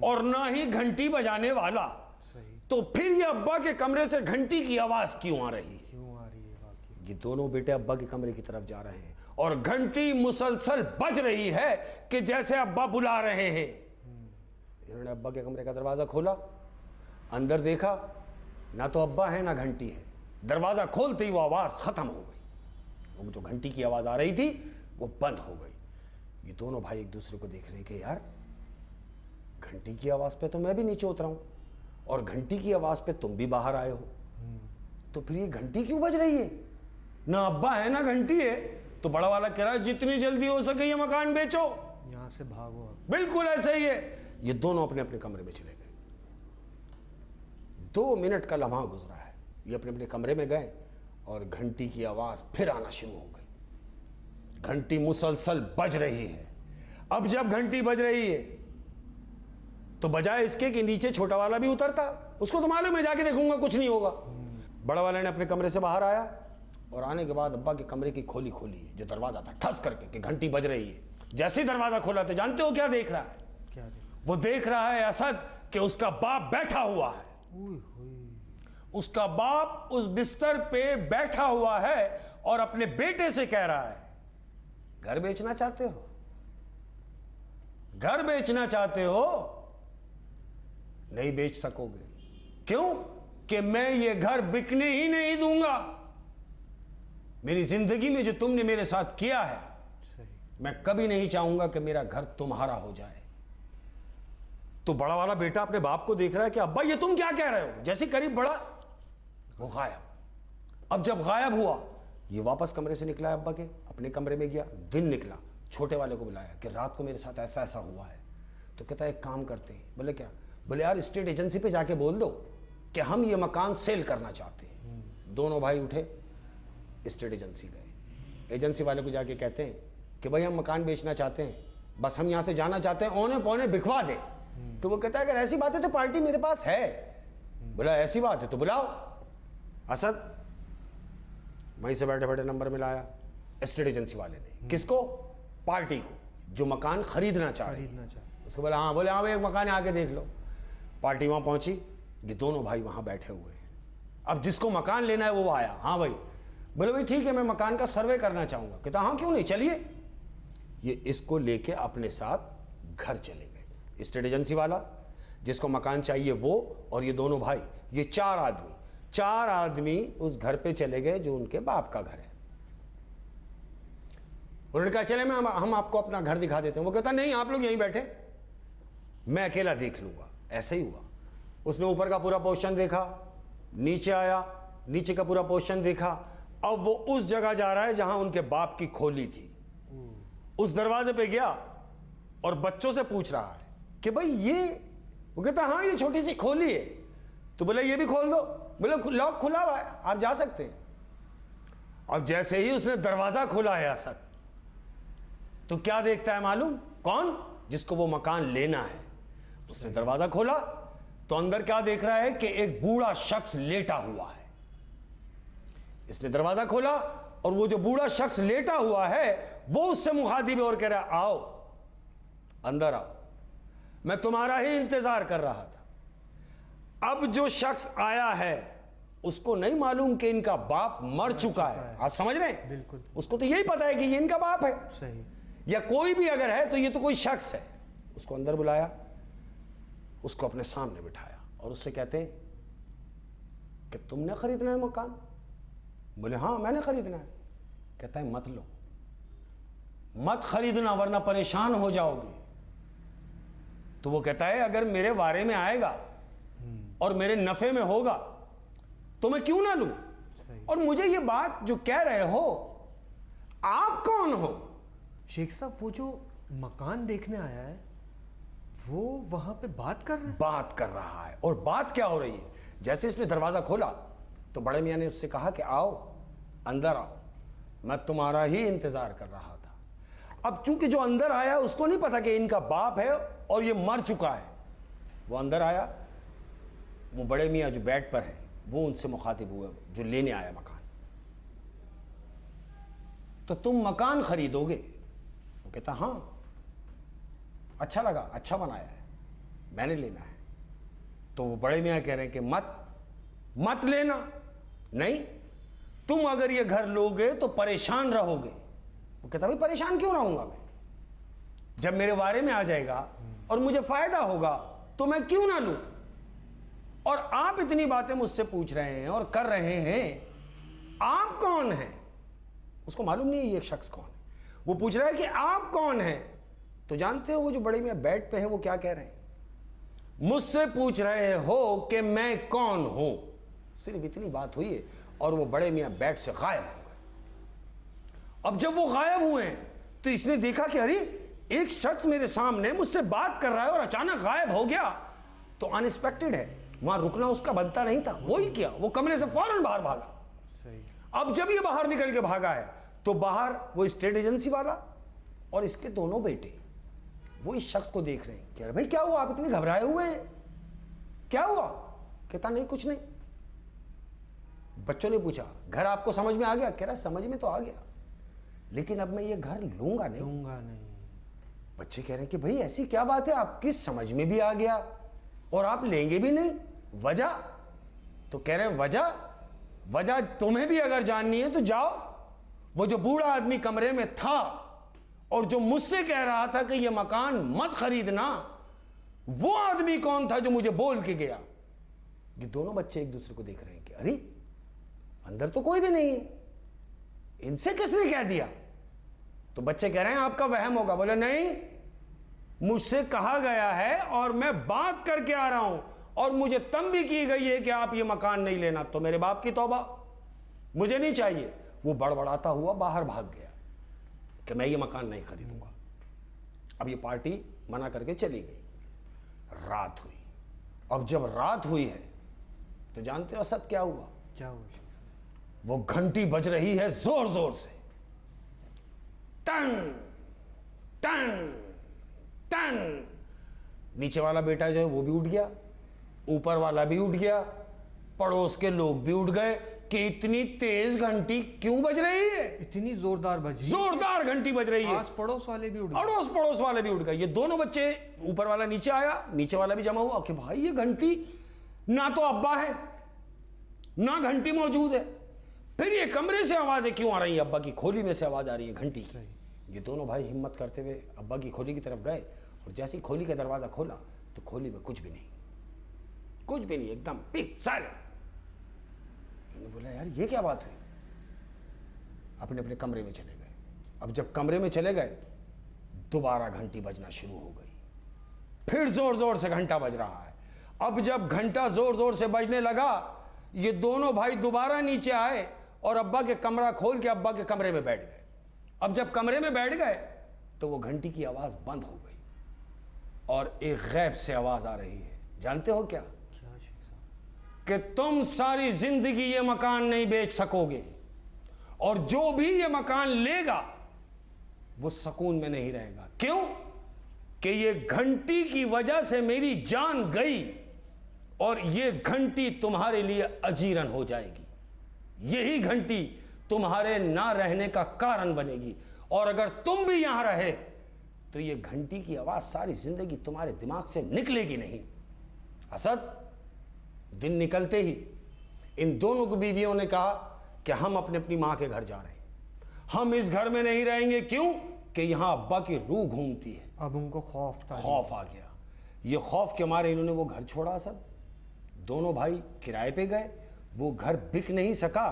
और ना ही घंटी बजाने वाला। सही। तो फिर ये अब्बा के कमरे से घंटी की आवाज क्यों आ रही है? क्यों आ रही है वाकई? ये दोनों बेटे अब्बा के कमरे की तरफ जा रहे हैं और घंटी मुसलसल बज रही है कि जैसे अब्बा बुला रहे हैं। इन्होंने अब्बा के कमरे का दरवाजा खोला, अंदर देखा, ना तो अब्बा है ना घंटी है। दरवाजा खोलते ही वो आवाज खत्म हो गई। वो जो घंटी की आवाज आ रही थी वो बंद हो गई। ये दोनों भाई एक दूसरे को देख रहे हैं कि यार घंटी की आवाज पे तो मैं भी नीचे उतरा हूं और घंटी की आवाज पे तुम भी बाहर आए हो, तो फिर ये घंटी क्यों बज रही है? ना अब्बा है ना घंटी है। तो बड़ा वाला कह रहा है जितनी जल्दी हो सके ये मकान बेचो, यहाँ से भागो। बिल्कुल ऐसे ही है। ये दोनों अपने अपने कमरे में चले गए। 2 मिनट का लम्हा गुजरा है, ये अपने अपने कमरे में गए और घंटी की आवाज़ फिर आना शुरू हो गई। घंटी मुसलसल बज रही है। अब जब घंटी बज रही है तो बजाय इसके कि नीचे छोटा वाला भी उतरता, उसको तो मालूम है जाके देखूंगा कुछ नहीं होगा। बड़ा वाले ने अपने कमरे से बाहर आया और आने के बाद अब्बा के कमरे की खोली जो दरवाज़ा था ठस करके कि घंटी बज रही है। जैसे ही दरवाज़ा खोला तो जानते हो क्या देख रहा है? क्या वो देख रहा है असद कि उसका बाप बैठा हुआ है। उसका बाप उस बिस्तर पे बैठा हुआ है और अपने बेटे से कह रहा है, घर बेचना चाहते हो? घर बेचना चाहते हो? नहीं बेच सकोगे। क्यों? कि मैं ये घर बिकने ही नहीं दूंगा। मेरी जिंदगी में जो तुमने मेरे साथ किया है, मैं कभी नहीं चाहूंगा कि मेरा घर तुम्हारा हो जाए। तो बड़ा वाला बेटा अपने बाप को देख रहा है कि अब्बा ये तुम क्या कह रहे हो? जैसे करीब बड़ा वो गायब। अब जब गायब हुआ, ये वापस कमरे से निकला है, अब्बा के अपने कमरे में गया। दिन निकला, छोटे वाले को बुलाया कि रात को मेरे साथ ऐसा ऐसा हुआ है। तो कहता है एक काम करते हैं। बोले क्या? बोले यार स्टेट एजेंसी पे जाके बोल दो कि हम ये मकान सेल करना चाहते हैं। दोनों भाई उठे, स्टेट एजेंसी गए। एजेंसी वाले को जाके कहते हैं कि भाई हम मकान बेचना चाहते हैं, बस हम यहाँ से जाना चाहते हैं, औने पौने बिकवा दे। तो वो कहता है अगर ऐसी बात है तो पार्टी मेरे पास है। बोला ऐसी बात है तो बुलाओ। असद वहीं से बैठे बैठे नंबर मिलाया स्टेट एजेंसी वाले ने। किसको? पार्टी को, जो मकान खरीदना चाह रही है। उसको बोला हाँ। बोले हाँ एक मकान है, आके देख लो। पार्टी वहां पहुंची, ये दोनों भाई वहां बैठे हुए हैं। अब जिसको मकान लेना है वो आया। हाँ भाई। बोले भाई ठीक है, मैं मकान का सर्वे करना चाहूंगा। कहता हाँ क्यों नहीं, चलिए। ये इसको लेके अपने साथ घर चले गए। स्टेट एजेंसी वाला, जिसको मकान चाहिए वो, और ये दोनों भाई, ये 4 आदमी उस घर पे चले गए जो उनके बाप का घर है। उन्होंने कहा चले मैं हम आपको अपना घर दिखा देते हैं। वो कहता नहीं आप लोग यहीं बैठे, मैं अकेला देख लूंगा। ऐसे ही हुआ। उसने ऊपर का पूरा पोर्शन देखा, नीचे आया, नीचे का पूरा पोर्शन देखा। अब वो उस जगह जा रहा है जहां उनके बाप की खोली थी। उस दरवाजे पे गया और बच्चों से पूछ रहा है कि भाई ये, वो कहता हाँ ये छोटी सी खोली है। तो बोले ये भी खोल दो। बोले लॉक खुला हुआ है, आप जा सकते हैं। अब जैसे ही उसने दरवाजा खोला है असद, तो क्या देखता है मालूम? कौन? जिसको वो मकान लेना है। उसने दरवाजा खोला तो अंदर क्या देख रहा है कि एक बूढ़ा शख्स लेटा हुआ है। इसने दरवाजा खोला और वो जो बूढ़ा शख्स लेटा हुआ है वो उससे मुखातिब है और कह रहा है आओ अंदर आओ, मैं तुम्हारा ही इंतजार कर रहा था। अब जो शख्स आया है उसको नहीं मालूम कि इनका बाप मर चुका है। आप समझ रहे हैं? बिल्कुल। उसको तो यही पता है कि ये इनका बाप है। सही। या कोई भी अगर है तो ये तो कोई शख्स है। उसको अंदर बुलाया, उसको अपने सामने बिठाया और उससे कहते हैं कि तुमने खरीदना है मकान? बोले हाँ मैंने खरीदना है। कहता है मत लो, मत खरीदना वरना परेशान हो जाओगे। तो वो कहता है अगर मेरे बारे में आएगा और मेरे नफे में होगा तो मैं क्यों ना लूं। और मुझे ये बात जो कह रहे हो, आप कौन हो? शेख साहब वो जो मकान देखने आया है वो वहां पे बात कर रहा है? बात कर रहा है। और बात क्या हो रही है? जैसे इसने दरवाजा खोला तो बड़े मियां ने उससे कहा कि आओ अंदर आओ, मैं तुम्हारा ही इंतजार कर रहा था। अब चूंकि जो अंदर आया उसको नहीं पता कि इनका बाप है और ये मर चुका है। वो अंदर आया, वो बड़े मियां जो बेड पर है वो उनसे मुखातिब हुए जो लेने आया मकान। तो तुम मकान खरीदोगे? वो कहता हाँ अच्छा लगा, अच्छा बनाया है, मैंने लेना है। तो वो बड़े मियां कह रहे हैं कि मत लेना, नहीं तुम अगर ये घर लोगे तो परेशान रहोगे। वो कहता भाई परेशान क्यों रहूंगा मैं? जब मेरे वारे में आ जाएगा और मुझे फायदा होगा तो मैं क्यों ना लूं। और आप इतनी बातें मुझसे पूछ रहे हैं और कर रहे हैं, आप कौन हैं? उसको मालूम नहीं है ये शख्स कौन है। वो पूछ रहा है कि आप कौन हैं। तो जानते हो वो जो बड़े मियां बेड पे है वो क्या कह रहे हैं? मुझसे पूछ रहे हो कि मैं कौन हूं। सिर्फ इतनी बात हुई है और वो बड़े मियां बेड से गायब हो गए। अब जब वो गायब हुए तो इसने देखा कि अरे एक शख्स मेरे सामने मुझसे बात कर रहा है और अचानक गायब हो गया। तो अनएक्सपेक्टेड है, वहां रुकना उसका बनता नहीं था, वही किया, वो कमरे से फौरन बाहर भागा। सही। अब जब ये बाहर निकल के भागा है तो बाहर वो स्टेट एजेंसी वाला और इसके दोनों बेटे वो इस शख्स को देख रहे हैं कि अरे भाई क्या हुआ, आप इतने घबराए हुए हैं, क्या हुआ? कहता नहीं कुछ नहीं। बच्चों ने पूछा घर आपको समझ में आ गया? कह रहा समझ में तो आ गया, लेकिन अब मैं ये घर लूंगा नहीं। बच्चे कह रहे हैं कि भाई ऐसी क्या बात है, आपकी समझ में भी आ गया और आप लेंगे भी नहीं, वजह? तो कह रहे हैं वजह तुम्हें भी अगर जाननी है तो जाओ, वो जो बूढ़ा आदमी कमरे में था और जो मुझसे कह रहा था कि ये मकान मत खरीदना, वो आदमी कौन था जो मुझे बोल के गया? ये दोनों बच्चे एक दूसरे को देख रहे हैं कि अरे अंदर तो कोई भी नहीं है, इनसे किसने कह दिया? तो बच्चे कह रहे हैं आपका वहम होगा। बोले नहीं, मुझसे कहा गया है और मैं बात करके आ रहा हूं और मुझे तंबी की गई है कि आप ये मकान नहीं लेना। तो मेरे बाप की तौबा, मुझे नहीं चाहिए। वो बड़बड़ाता हुआ बाहर भाग गया कि मैं ये मकान नहीं खरीदूंगा। अब ये पार्टी मना करके चली गई। रात हुई। अब जब रात हुई है तो जानते हो असद क्या हुआ? क्या हुआ? वो घंटी बज रही है जोर जोर से, टन टन टन। नीचे वाला बेटा जो है वो भी उठ गया, ऊपर वाला भी उठ गया, पड़ोस के लोग भी उठ गए कि इतनी तेज घंटी क्यों बज रही है? इतनी जोरदार बजी, जोरदार घंटी बज रही है। आस पड़ोस वाले भी उठ गए, पड़ोस वाले भी उठ गए। ये दोनों बच्चे, ऊपर वाला नीचे आया, नीचे वाला भी जमा हुआ कि भाई ये घंटी, ना तो अब्बा है ना घंटी मौजूद है, फिर ये कमरे से आवाजें क्यों आ रही है? अब्बा की खोली में से आवाज आ रही है घंटी की। ये दोनों भाई हिम्मत करते हुए अब्बा की खोली की तरफ गए और जैसे ही खोली का दरवाजा खोला तो खोली में कुछ भी नहीं, एकदम पिक साइलेंट। उन्होंने बोला यार ये क्या बात है? अपने अपने कमरे में चले गए। अब जब कमरे में चले गए दोबारा घंटी बजना शुरू हो गई, फिर जोर जोर से घंटा बज रहा है। अब जब घंटा जोर जोर से बजने लगा, ये दोनों भाई दोबारा नीचे आए और अब्बा के कमरा खोल के अब्बा के कमरे में बैठ गए। अब जब कमरे में बैठ गए तो वो घंटी की आवाज बंद हो गई और एक गैब से आवाज आ रही है। जानते हो क्या? कि तुम सारी जिंदगी ये मकान नहीं बेच सकोगे और जो भी ये मकान लेगा वो सुकून में नहीं रहेगा। क्यों? कि ये घंटी की वजह से मेरी जान गई और ये घंटी तुम्हारे लिए अजीरन हो जाएगी। यही घंटी तुम्हारे ना रहने का कारण बनेगी और अगर तुम भी यहां रहे तो ये घंटी की आवाज सारी जिंदगी तुम्हारे दिमाग से निकलेगी नहीं। असद, दिन निकलते ही इन दोनों की बीवियों ने कहा कि हम अपने अपनी मां के घर जा रहे हैं, हम इस घर में नहीं रहेंगे। क्यों? कि यहां अब्बा की रूह घूमती है। अब उनको खौफ आ गया। ये खौफ के मारे इन्होंने वो घर छोड़ा। सब दोनों भाई किराए पे गए, वो घर बिक नहीं सका।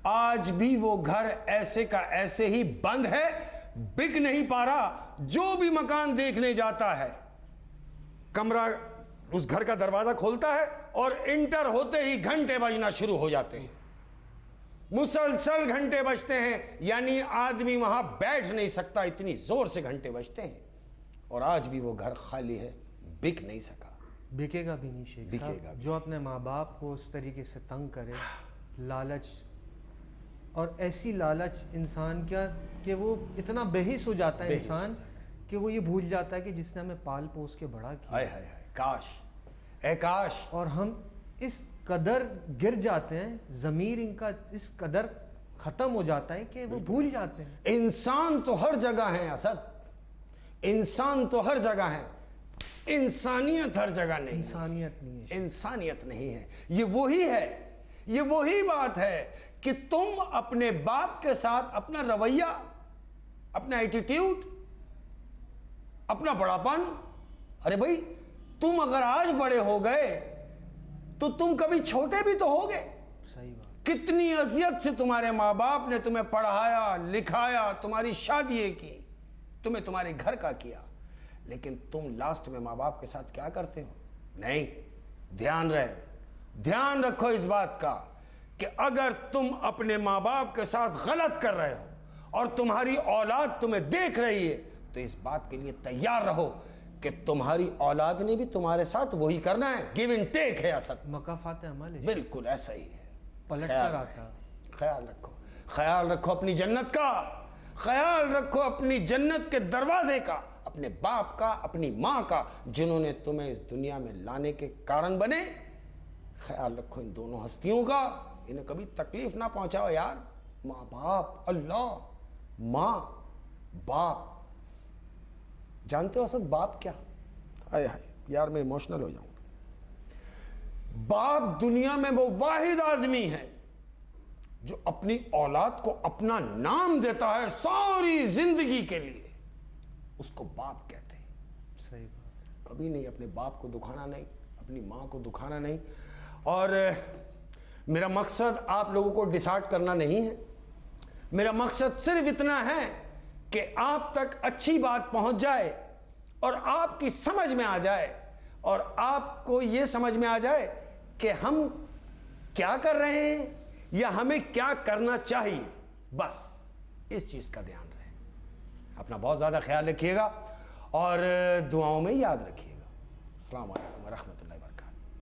आज भी वो घर ऐसे का ऐसे ही बंद है, बिक नहीं पा रहा। जो भी मकान देखने जाता है, कमरा, उस घर का दरवाजा खोलता है और इंटर होते ही घंटे बजना शुरू हो जाते हैं। मुसलसल घंटे बजते हैं, यानी आदमी वहां बैठ नहीं सकता, इतनी जोर से घंटे बजते हैं। और आज भी वो घर खाली है, बिक नहीं सका। बिकेगा भी नहीं शेख साहब। जो अपने माँ बाप को उस तरीके से तंग करे, लालच, और ऐसी लालच इंसान क्या कि वो इतना बेहिस हो जाता है इंसान कि वो ये भूल जाता है कि जिसने हमें पाल पोस के बड़ा किया। हाय हाय हाय, काश, ए काश। और हम इस कदर गिर जाते हैं, ज़मीर इनका इस कदर ख़त्म हो जाता है कि वो भूल जाते हैं। इंसान तो हर जगह है असद, इंसान तो हर जगह है, इंसानियत हर जगह नहीं। इंसानियत नहीं है, इंसानियत नहीं है। ये वही है, ये वही बात है कि तुम अपने बाप के साथ अपना रवैया, अपना एटीट्यूड, अपना बड़ापन, अरे भाई तुम अगर आज बड़े हो गए तो तुम कभी छोटे भी तो होगे। सही बात। कितनी अजियत से तुम्हारे माँ बाप ने तुम्हें पढ़ाया लिखाया, तुम्हारी शादी की, तुम्हें तुम्हारे घर का किया, लेकिन तुम लास्ट में माँ बाप के साथ क्या करते हो? नहीं, ध्यान रखो इस बात का कि अगर तुम अपने माँ बाप के साथ गलत कर रहे हो और तुम्हारी औलाद तुम्हें देख रही है तो इस बात के लिए तैयार रहो कि तुम्हारी औलाद ने भी तुम्हारे साथ वही करना है, गिव एंड टेक है असद। मकाफात अमल है, बिल्कुल ऐसा ही है। पलट ख्याल कर आता। ख्याल रखो, ख्याल रखो अपनी जन्नत का, ख्याल रखो अपनी जन्नत के दरवाजे का, अपने बाप का, अपनी माँ का, जिन्होंने तुम्हें इस दुनिया में लाने के कारण बने। ख्याल रखो इन दोनों हस्तियों का, इन्हें कभी तकलीफ ना पहुंचाओ यार। माँ बाप, अल्लाह, माँ बाप, जानते हो असद बाप क्या? हाय हाय यार मैं इमोशनल हो जाऊंगा। बाप दुनिया में वो वाहिद आदमी है जो अपनी औलाद को अपना नाम देता है सारी जिंदगी के लिए, उसको बाप कहते हैं। सही बात। कभी नहीं अपने बाप को दुखाना नहीं, अपनी माँ को दुखाना नहीं। और मेरा मकसद आप लोगों को डिसाइड करना नहीं है, मेरा मकसद सिर्फ इतना है कि आप तक अच्छी बात पहुंच जाए और आपकी समझ में आ जाए और आपको ये समझ में आ जाए कि हम क्या कर रहे हैं या हमें क्या करना चाहिए। बस इस चीज़ का ध्यान रहे। अपना बहुत ज़्यादा ख्याल रखिएगा और दुआओं में याद रखिएगा। अस्सलाम वालेकुम व रहमतुल्लाहि व बरकातहू।